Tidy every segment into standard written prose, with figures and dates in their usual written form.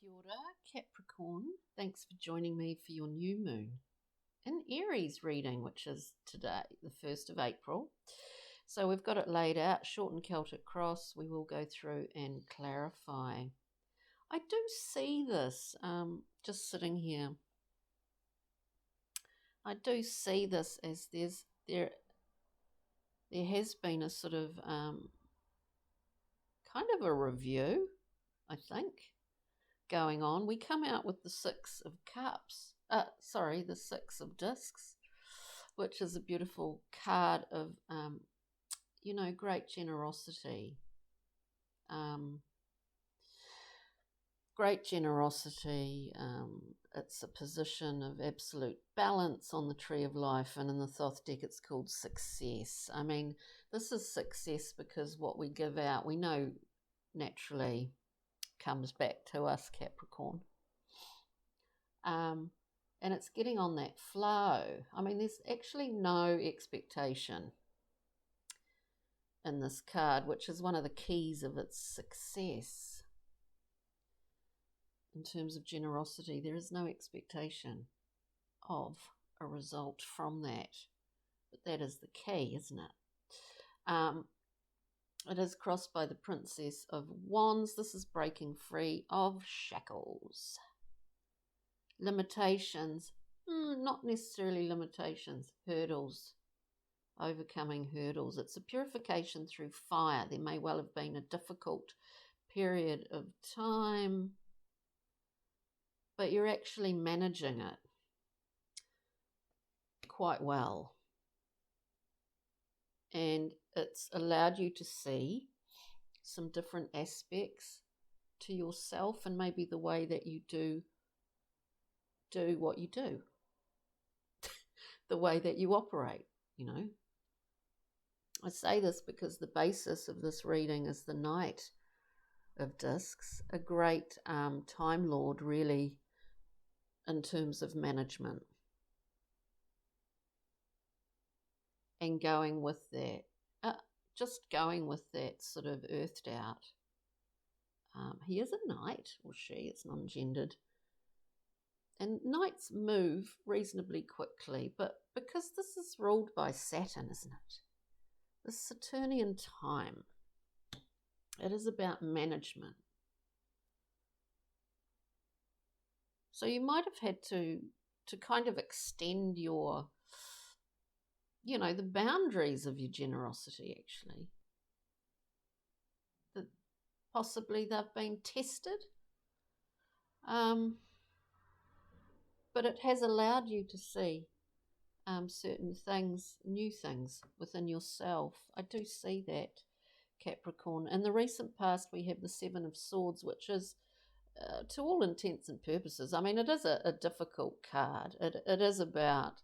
Kia ora, Capricorn. Thanks for joining me for your new moon in Aries reading, which is today, the 1st of April. So we've got it laid out, short and Celtic cross. We will go through and clarify. I do see this just sitting here. I do see this as there has been a sort of kind of a review, I think, going on. We come out with the Six of Cups, the Six of Discs, which is a beautiful card of, great generosity. Great generosity. It's a position of absolute balance on the tree of life, and in the Thoth deck it's called success. I mean, this is success because what we give out, we know naturally comes back to us, Capricorn. And it's getting on that flow. I mean, there's actually no expectation in this card, which is one of the keys of its success. In terms of generosity, there is no expectation of a result from that. But that is the key, isn't it? It is crossed by the Princess of Wands. This is breaking free of shackles. Limitations, not necessarily limitations, hurdles, overcoming hurdles. It's a purification through fire. There may well have been a difficult period of time, but you're actually managing it quite well. And it's allowed you to see some different aspects to yourself and maybe the way that you do what you do, the way that you operate, I say this because the basis of this reading is the Knight of Discs, a great Time Lord, really, in terms of management. And going with that, going with that sort of earthed out. He is a knight, or she, it's non-gendered. And knights move reasonably quickly, but because this is ruled by Saturn, isn't it? The Saturnian time. It is about management. So you might have had to kind of extend your, the boundaries of your generosity, actually. That possibly they've been tested. But it has allowed you to see certain things, new things within yourself. I do see that, Capricorn. In the recent past, we have the Seven of Swords, which is, to all intents and purposes, I mean, it is a difficult card. It is about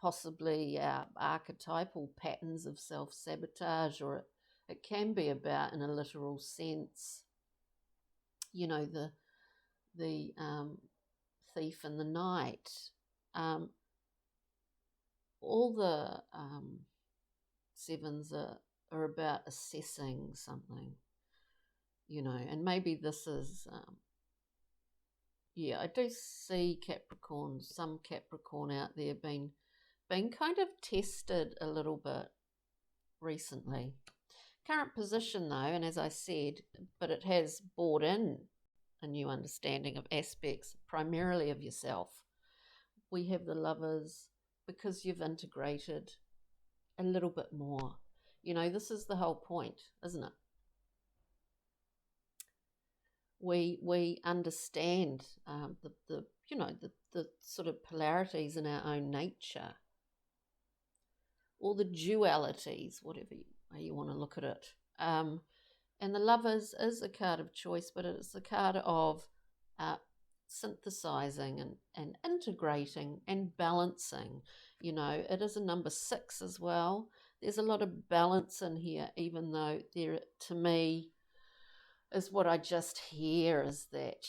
possibly archetypal patterns of self-sabotage, or it can be about, in a literal sense, the thief in the night. All the sevens are about assessing something, and maybe this is, I do see Capricorn, some Capricorn out there being kind of tested a little bit recently. Current position though, and as I said, but it has brought in a new understanding of aspects, primarily of yourself. We have the Lovers, because you've integrated a little bit more. This is the whole point, isn't it? We understand the sort of polarities in our own nature, or the dualities, whatever you want to look at it. And the Lovers is a card of choice, but it's a card of synthesizing and integrating and balancing. It is a number 6 as well. There's a lot of balance in here, even though there, to me, is what I just hear is that,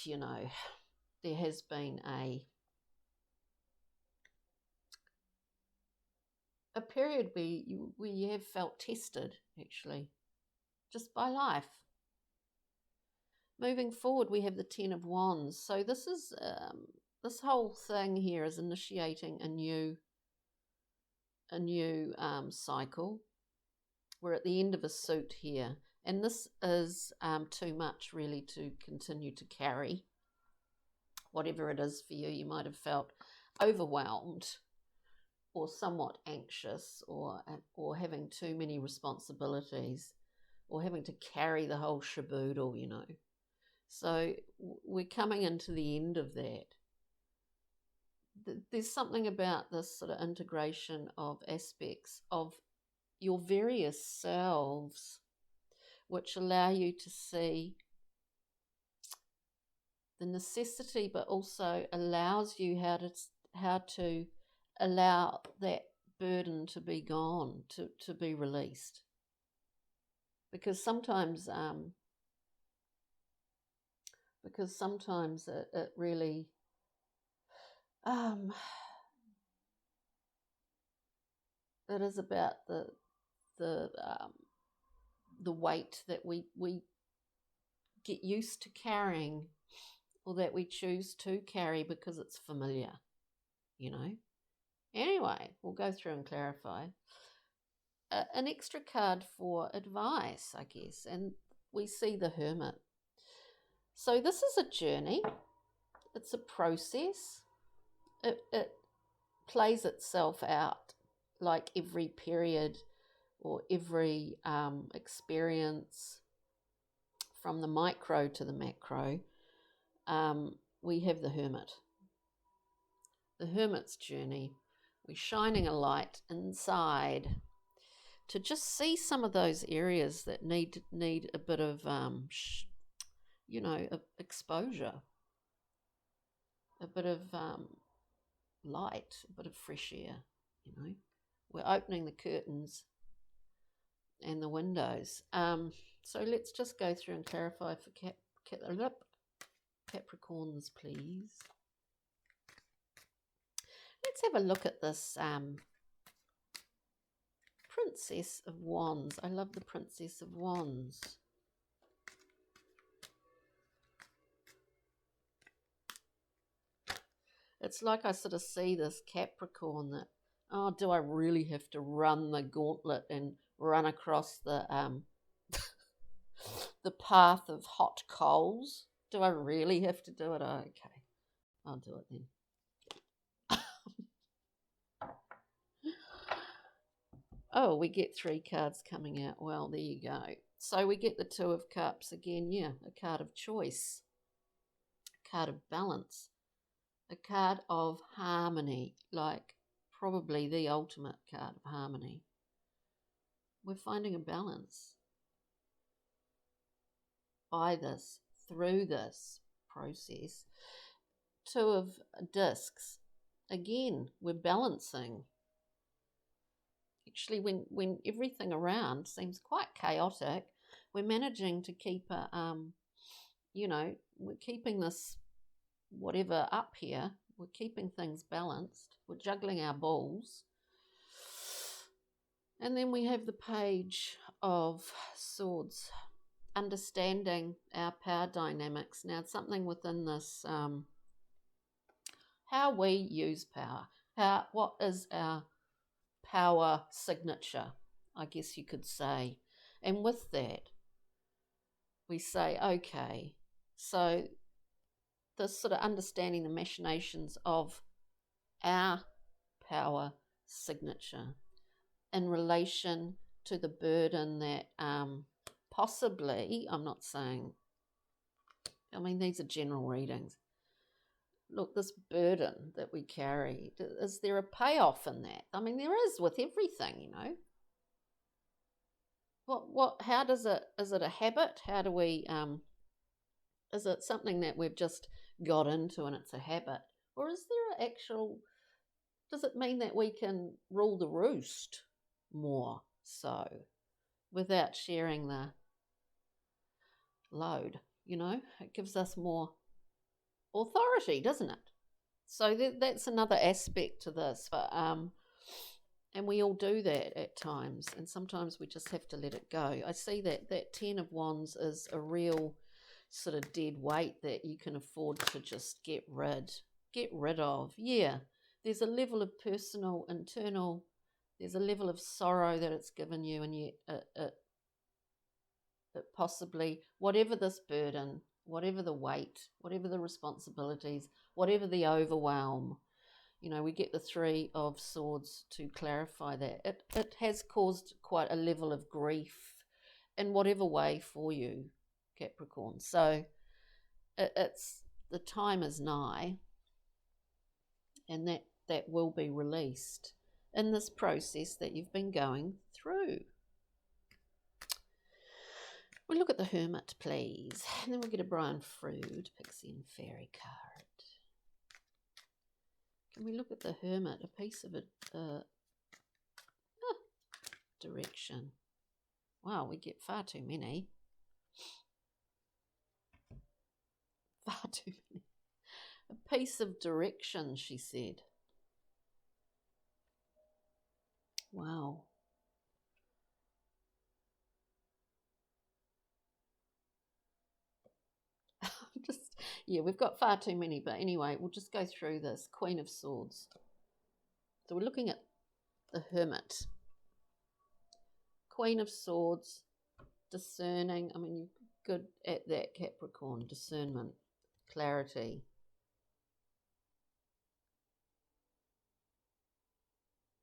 there has been a period where you have felt tested, actually, just by life. moving forward, we have the Ten of Wands. So this is this whole thing here is initiating a new cycle. We're at the end of a suit here, and this is too much really to continue to carry. Whatever it is for you, you might have felt overwhelmed or somewhat anxious, or having too many responsibilities, or having to carry the whole shaboodle, you know. So we're coming into the end of that. There's something about this sort of integration of aspects of your various selves which allow you to see the necessity, but also allows you how to allow that burden to be gone, to be released. Because sometimes it really it is about the weight that we get used to carrying, or that we choose to carry because it's familiar, you know. Anyway, we'll go through and clarify. An extra card for advice, I guess, and we see the Hermit. So this is a journey. It's a process. It plays itself out like every period or every experience, from the micro to the macro. We have the Hermit. The Hermit's journey. We're shining a light inside to just see some of those areas that need a bit of, exposure, a bit of light, a bit of fresh air, you know. We're opening the curtains and the windows. So let's just go through and clarify for Capricorns, please. Let's have a look at this Princess of Wands. I love the Princess of Wands. It's like I sort of see this Capricorn that, oh, do I really have to run the gauntlet and run across the the path of hot coals? Do I really have to do it? Oh, okay, I'll do it then. Oh, we get 3 cards coming out. Well, there you go. So we get the Two of Cups again. Yeah, a card of choice, a card of balance, a card of harmony, like probably the ultimate card of harmony. We're finding a balance by this, through this process. Two of Discs. Again, we're balancing. Actually, when everything around seems quite chaotic, we're managing to keep we're keeping this whatever up here. We're keeping things balanced. We're juggling our balls. And then we have the Page of Swords, understanding our power dynamics. Now, it's something within this, how we use power. What is our power signature, I guess you could say. And with that, we say, okay, so this sort of understanding the machinations of our power signature in relation to the burden that possibly, I'm not saying, I mean, these are general readings. Look, this burden that we carry, is there a payoff in that? I mean, there is with everything, you know. How does it, is it a habit? How do we, is it something that we've just got into and it's a habit? Or is there an actual, does it mean that we can rule the roost more so without sharing the load, you know? It gives us more authority, doesn't it? So that's another aspect to this. But and we all do that at times, and sometimes we just have to let it go. I see that 10 of Wands is a real sort of dead weight that you can afford to just get rid of. Yeah, there's a level of personal, internal, there's a level of sorrow that it's given you, and yet it possibly, whatever this burden, whatever the weight, whatever the responsibilities, whatever the overwhelm, we get the Three of Swords to clarify that. It has caused quite a level of grief in whatever way for you, Capricorn. So it's the time is nigh, and that will be released in this process that you've been going through. We'll look at the Hermit, please, and then we'll get a Brian Frood, Pixie and Fairy card. Can we look at the Hermit, a piece of direction? Wow, we get far too many. Far too many. A piece of direction, she said. Wow. Yeah, we've got far too many, but anyway, we'll just go through this. Queen of Swords. So we're looking at the Hermit. Queen of Swords, discerning. I mean, you're good at that, Capricorn. Discernment, clarity.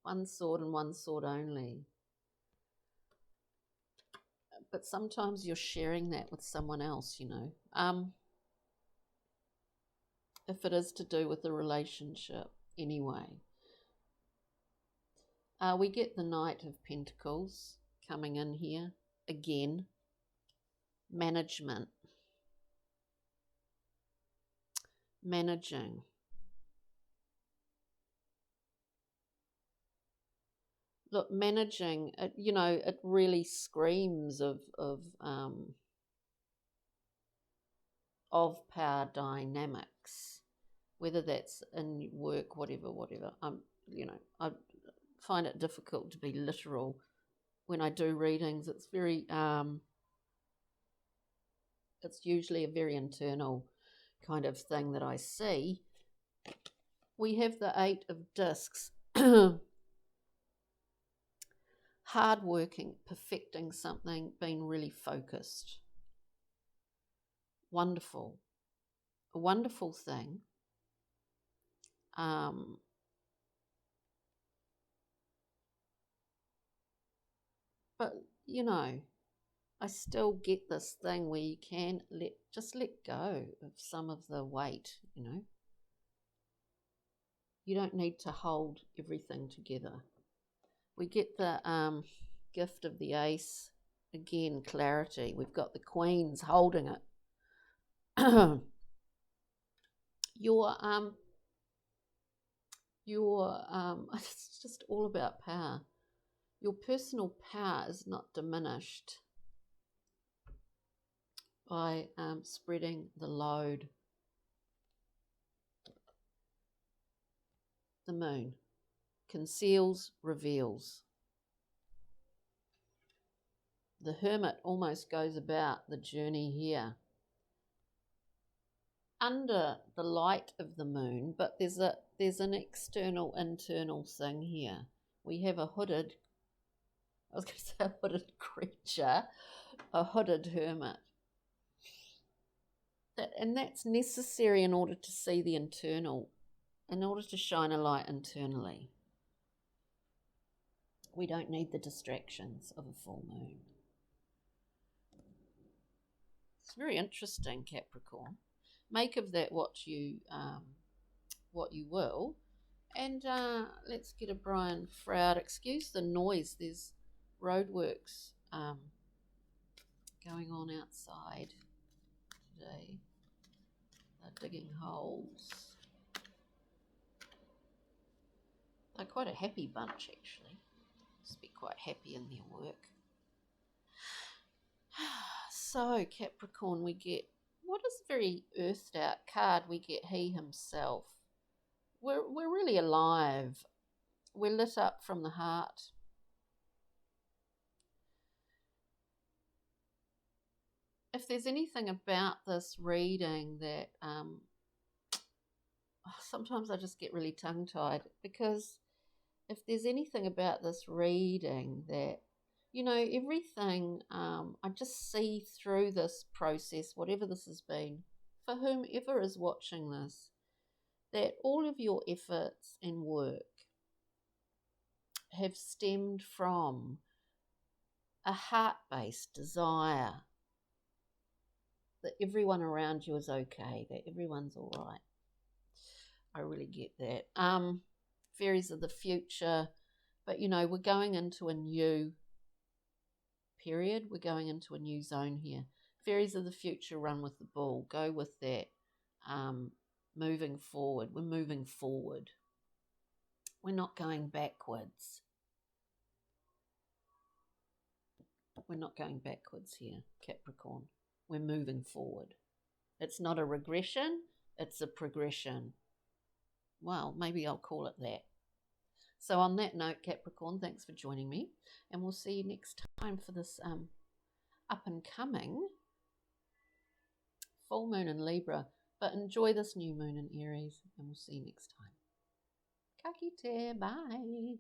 One sword and one sword only. But sometimes you're sharing that with someone else, if it is to do with the relationship anyway. We get the Knight of Pentacles coming in here again. Management. Managing. Look, managing, it really screams of power dynamics, whether that's in work, whatever. I find it difficult to be literal when I do readings. It's very, it's usually a very internal kind of thing that I see. We have the Eight of Discs. Hardworking, perfecting something, being really focused. Wonderful. A wonderful thing. But, I still get this thing where you can just let go of some of the weight, You don't need to hold everything together. We get the gift of the Ace. Again, clarity. We've got the Queens holding it. It's just all about power. Your personal power is not diminished by spreading the load. The Moon conceals, reveals. The Hermit almost goes about the journey here under the light of the moon, but there's an external, internal thing here. We have a hooded creature, a hooded hermit. That's necessary in order to see the internal, in order to shine a light internally. We don't need the distractions of a full moon. It's very interesting, Capricorn. Make of that what you will. And let's get a Brian Froud. Excuse the noise. There's roadworks going on outside today. They're digging holes. They're quite a happy bunch, actually. Must be quite happy in their work. So, Capricorn, we get, what is a very earthed out card? We get he himself. We're really alive. We're lit up from the heart. if there's anything about this reading that sometimes I just get really tongue-tied, because if there's anything about this reading that, you know, everything, I just see through this process, whatever this has been, for whomever is watching this, that all of your efforts and work have stemmed from a heart-based desire that everyone around you is okay, that everyone's all right. I really get that. Fairies of the future, but you know, we're going into a new period. We're going into a new zone here. Fairies of the future, run with the bull. Go with that. Moving forward. We're moving forward. We're not going backwards. We're not going backwards here, Capricorn. We're moving forward. It's not a regression, it's a progression. Well, maybe I'll call it that. So on that note, Capricorn, thanks for joining me, and we'll see you next time for this up and coming full moon in Libra. But enjoy this new moon in Aries, and we'll see you next time. Ka kite, bye.